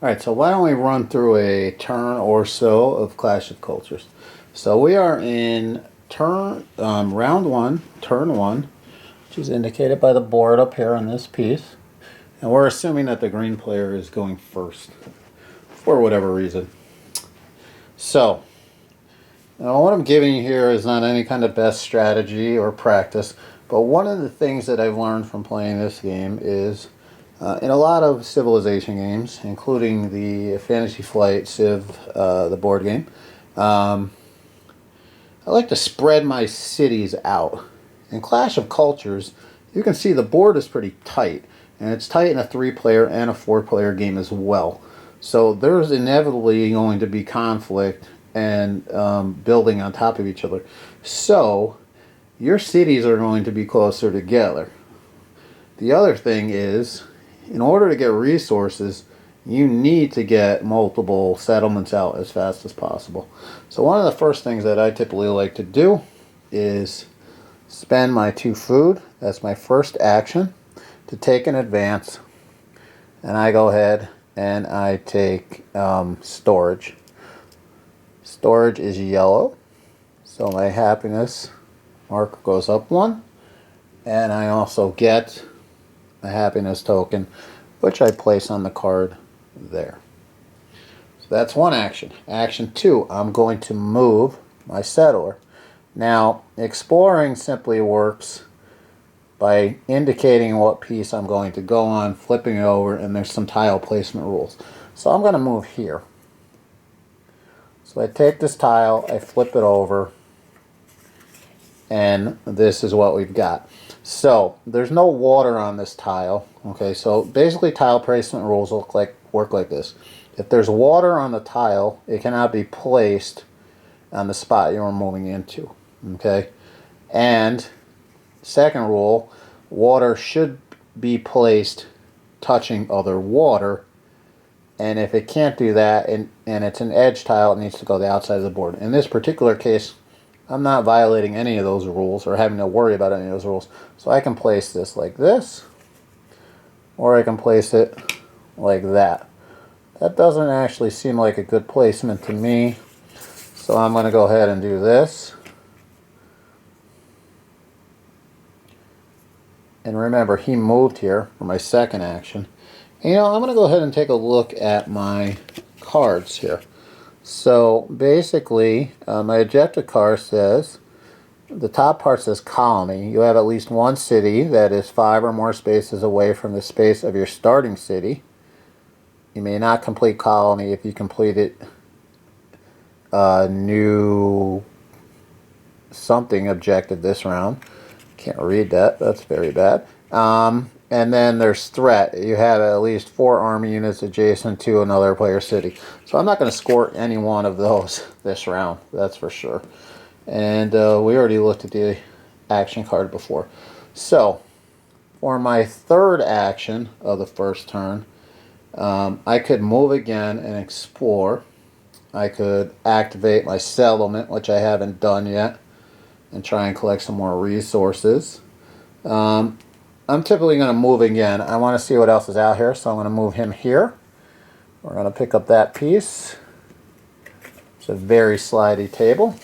Alright, so why don't we run through a turn or so of Clash of Cultures. So we are in round one, turn one, which is indicated by the board up here on this piece. And we're assuming that the green player is going first, for whatever reason. So, now what I'm giving you here is not any kind of best strategy or practice, but one of the things that I've learned from playing this game is in a lot of civilization games, including the Fantasy Flight Civ, the board game, I like to spread my cities out. In Clash of Cultures, you can see the board is pretty tight, and it's tight in a 3-player and a 4-player game as well. So there's inevitably going to be conflict and building on top of each other. So your cities are going to be closer together. The other thing is, in order to get resources, you need to get multiple settlements out as fast as possible. So one of the first things that I typically like to do is spend my 2 food. That's my first action to take an advance. And I go ahead and I take storage. Storage is yellow, so my happiness mark goes up 1. And I also get a happiness token, which I place on the card there. So that's one action. Action 2, I'm going to move my settler. Now, exploring simply works by indicating what piece I'm going to go on, flipping it over, and there's some tile placement rules. So I'm going to move here. So I take this tile, I flip it over, and this is what we've got. So there's no water on this tile. Okay, so basically tile placement rules work like this. If there's water on the tile, it cannot be placed on the spot you're moving into. Okay, and second rule, water should be placed touching other water, and if it can't do that and it's an edge tile, it needs to go the outside of the board. In this particular case, I'm not violating any of those rules or having to worry about any of those rules. So I can place this like this, or I can place it like that. That doesn't actually seem like a good placement to me. So I'm going to go ahead and do this. And remember, he moved here for my second action. And, you know, I'm going to go ahead and take a look at my cards here. So basically, my objective card says, the top part says colony. You have at least one city that is 5 or more spaces away from the space of your starting city. You may not complete colony if you completed a new something objective this round. Can't read that. That's very bad. And then there's threat. You have at least 4 army units adjacent to another player's city. So I'm not going to score any one of those this round. That's for sure. And we already looked at the action card before. So for my third action of the first turn, I could move again and explore. I could activate my settlement, which I haven't done yet, and try and collect some more resources. I'm typically going to move again. I want to see what else is out here, so I'm going to move him here. We're going to pick up that piece. It's a very slidey table.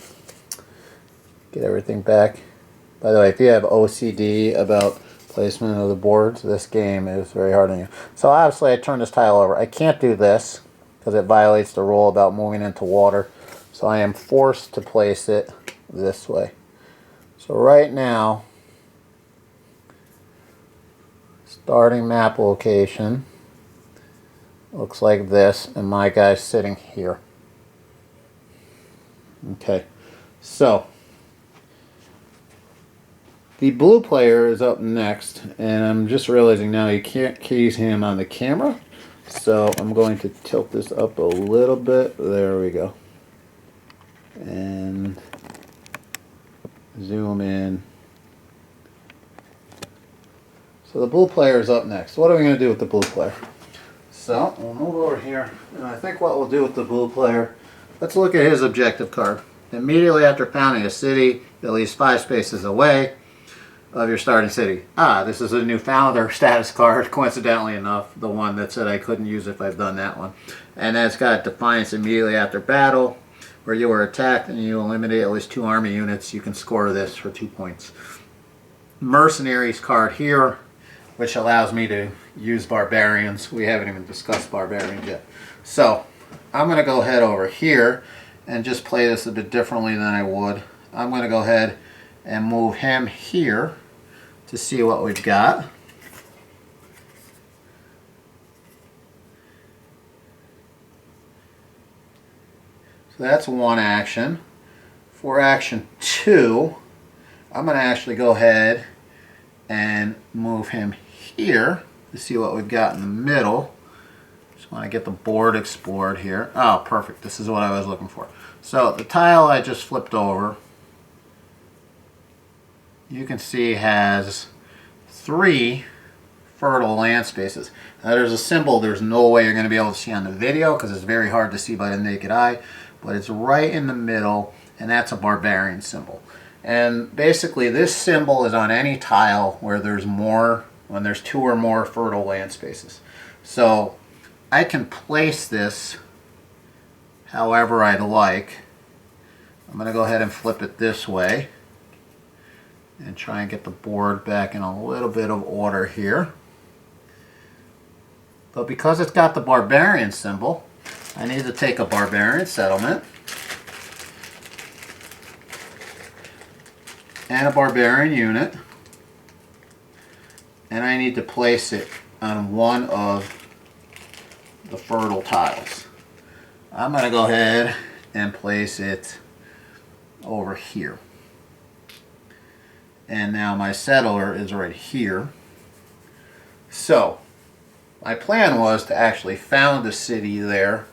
Get everything back. By the way, if you have OCD about placement of the boards, this game is very hard on you. So obviously I turned this tile over. I can't do this because it violates the rule about moving into water. So I am forced to place it this way. So right now, starting map location looks like this, and my guy's sitting here. Okay, so the blue player is up next, and I'm just realizing now you can't keys him on the camera, so I'm going to tilt this up a little bit. There we go. And zoom in. So the blue player is up next. What are we going to do with the blue player? So we'll move over here, and I think what we'll do with the blue player, let's look at his objective card. Immediately after founding a city, at least 5 spaces away, of your starting city. This is a new founder status card, coincidentally enough, the one that said I couldn't use if I've done that one. And then it's got defiance immediately after battle, where you were attacked and you eliminate at least 2 army units. You can score this for 2 points. Mercenaries card here, which allows me to use barbarians. We haven't even discussed barbarians yet. So I'm going to go ahead over here and just play this a bit differently than I would. I'm going to go ahead and move him here to see what we've got. So that's one action. For action 2, I'm going to actually go ahead and move him here to see what we've got in the middle. Just want to get the board explored here. Oh, perfect. This is what I was looking for. So the tile I just flipped over, you can see has 3 fertile land spaces. Now there's a symbol there's no way you're going to be able to see on the video because it's very hard to see by the naked eye, but it's right in the middle, and that's a barbarian symbol. And basically this symbol is on any tile where there's more, when there's 2 or more fertile land spaces. So I can place this however I'd like. I'm going to go ahead and flip it this way and try and get the board back in a little bit of order here. But because it's got the barbarian symbol, I need to take a barbarian settlement and a barbarian unit, and I need to place it on one of the fertile tiles. I'm going to go ahead and place it over here. And now my settler is right here. So my plan was to actually found a city there,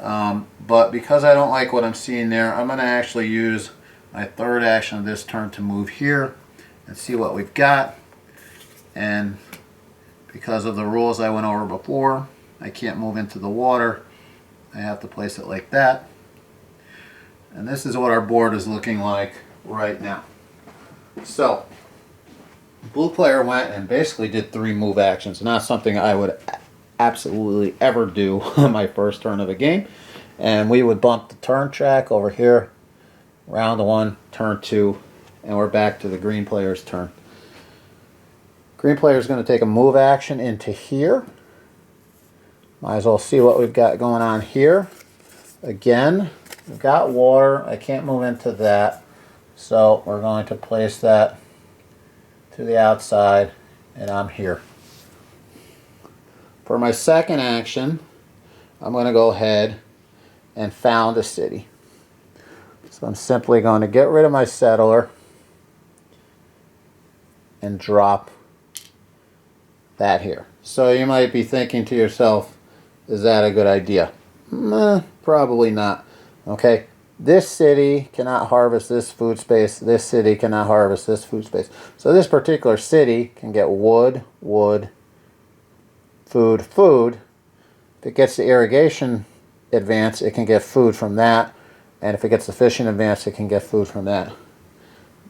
but because I don't like what I'm seeing there, I'm going to actually use my 3rd action of this turn to move here and see what we've got. And because of the rules I went over before, I can't move into the water. I have to place it like that. And this is what our board is looking like right now. So blue player went and basically did 3 move actions. Not something I would absolutely ever do on my first turn of the game. And we would bump the turn track over here. Round 1, turn 2, and we're back to the green player's turn. Green player is going to take a move action into here. Might as well see what we've got going on here. Again, we've got water. I can't move into that. So we're going to place that to the outside, and I'm here. For my second action, I'm going to go ahead and found a city. So I'm simply going to get rid of my settler and drop that here. So you might be thinking to yourself, is that a good idea? Probably not. Okay, this city cannot harvest this food space. This city cannot harvest this food space. So this particular city can get wood, wood, food, food. If it gets the irrigation advance, it can get food from that. And if it gets the fishing advance, it can get food from that.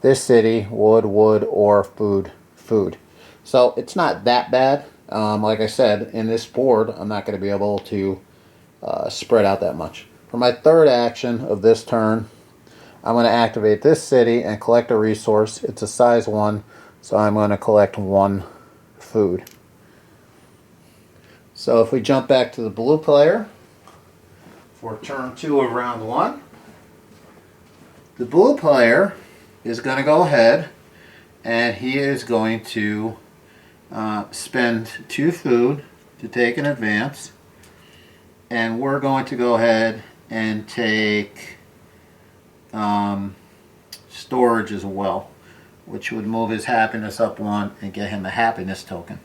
This city, wood, wood, or food, food. So it's not that bad. Like I said, in this board, I'm not going to be able to spread out that much. For my 3rd action of this turn, I'm going to activate this city and collect a resource. It's a size 1, so I'm going to collect 1 food. So if we jump back to the blue player for turn 2 of round 1, the blue player is going to go ahead and he is going to spend 2 food to take an advance, and we're going to go ahead and take storage as well, which would move his happiness up 1 and get him a happiness token.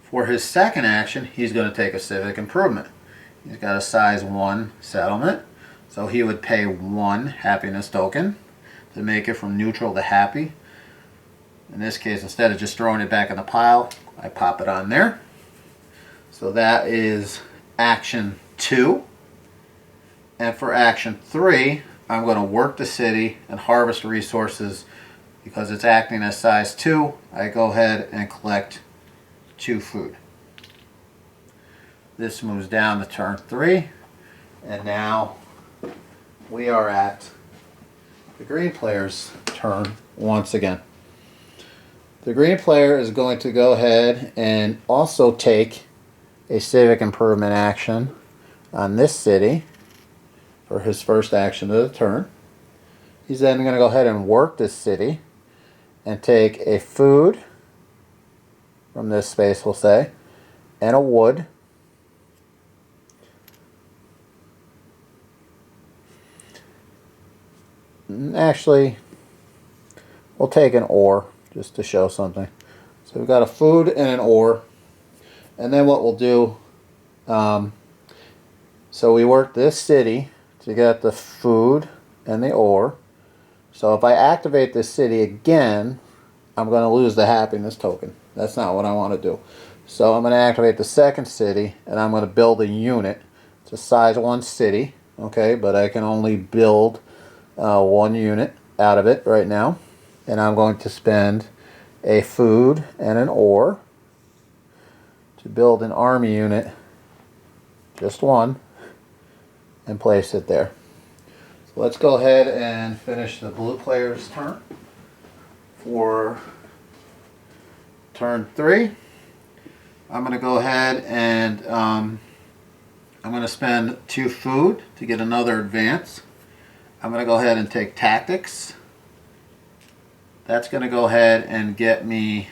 For his second action, he's going to take a Civic Improvement. He's got a size 1 settlement, so he would pay 1 happiness token to make it from neutral to happy. In this case, instead of just throwing it back in the pile, I pop it on there. So that is action 2. And for action 3, I'm going to work the city and harvest resources because it's acting as size 2, I go ahead and collect 2 food. This moves down to turn 3, and now we are at the green player's turn once again. The green player is going to go ahead and also take a civic improvement action on this city for his first action of the turn. He's then going to go ahead and work this city and take a food from this space, we'll say, and a wood. Actually, we'll take an ore just to show something. So we've got a food and an ore. And then what we'll do, so we work this city to get the food and the ore. So if I activate this city again, I'm going to lose the happiness token. That's not what I want to do. So I'm going to activate the second city, and I'm going to build a unit. It's a size 1 city, okay, but I can only build 1 unit out of it right now. And I'm going to spend a food and an ore to build an army unit, just 1, and place it there. So let's go ahead and finish the blue player's turn. For turn 3, I'm going to go ahead and I'm going to spend 2 food to get another advance. I'm going to go ahead and take tactics. That's going to go ahead and get me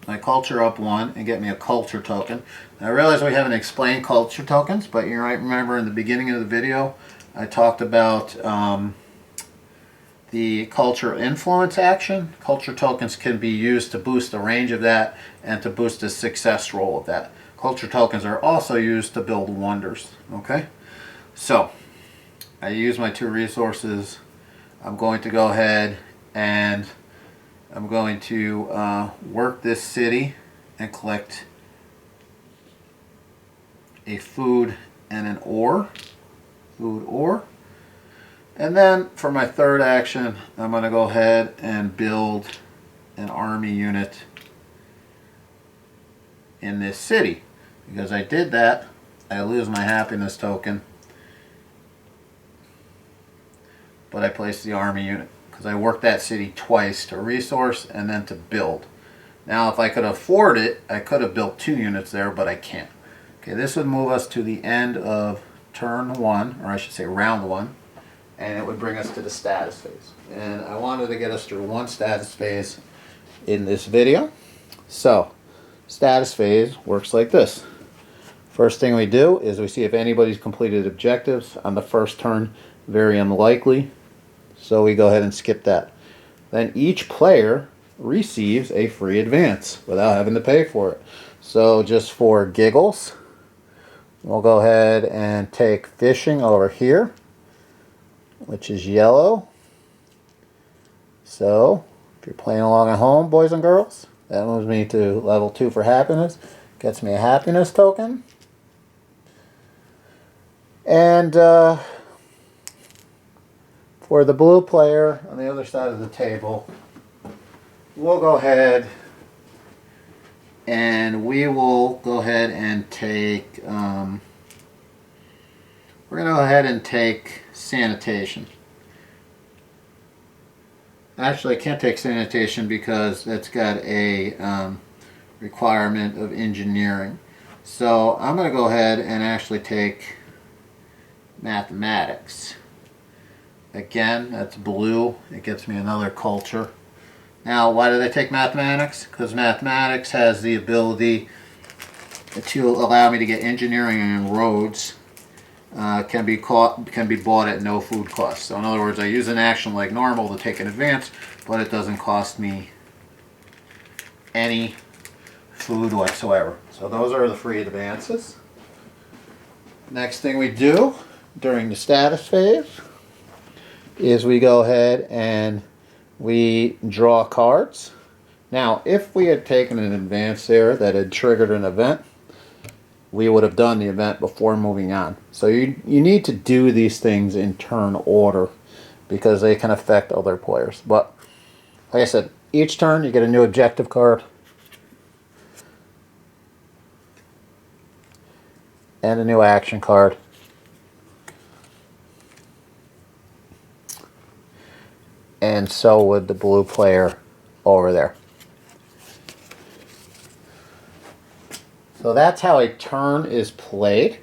my culture up 1 and get me a culture token. Now, I realize we haven't explained culture tokens, but you might remember in the beginning of the video I talked about the culture influence action. Culture tokens can be used to boost the range of that and to boost the success roll of that. Culture tokens are also used to build wonders. Okay, so I use my 2 resources. I'm going to go ahead and I'm going to work this city and collect a food and an ore. Food ore. And then for my third action, I'm going to go ahead and build an army unit in this city. Because I did that, I lose my happiness token. But I placed the army unit because I worked that city twice to resource and then to build. Now if I could afford it, I could have built 2 units there, but I can't. Okay, this would move us to the end of turn 1, or I should say round 1, and it would bring us to the status phase. And I wanted to get us through 1 status phase in this video. So status phase works like this. First thing we do is we see if anybody's completed objectives on the first turn. Very unlikely, so we go ahead and skip that. Then each player receives a free advance without having to pay for it. So just for giggles, we'll go ahead and take fishing over here, which is yellow. So if you're playing along at home, boys and girls, that moves me to level 2 for happiness. Gets me a happiness token. And for the blue player on the other side of the table, we'll go ahead and we will go ahead and take we're going to go ahead and take sanitation. Actually, I can't take sanitation because it's got a requirement of engineering. So I'm going to go ahead and actually take mathematics. Again, that's blue. It gets me another culture. Now, why did I take mathematics? Because mathematics has the ability to allow me to get engineering and roads. Can be bought at no food cost. So in other words, I use an action like normal to take an advance, but it doesn't cost me any food whatsoever. So those are the free advances. Next thing we do during the status phase is we go ahead and we draw cards. Now, if we had taken an advance there that had triggered an event, we would have done the event before moving on. So you need to do these things in turn order because they can affect other players. But Like I said, each turn you get a new objective card and a new action card. And so would the blue player over there. So that's how a turn is played.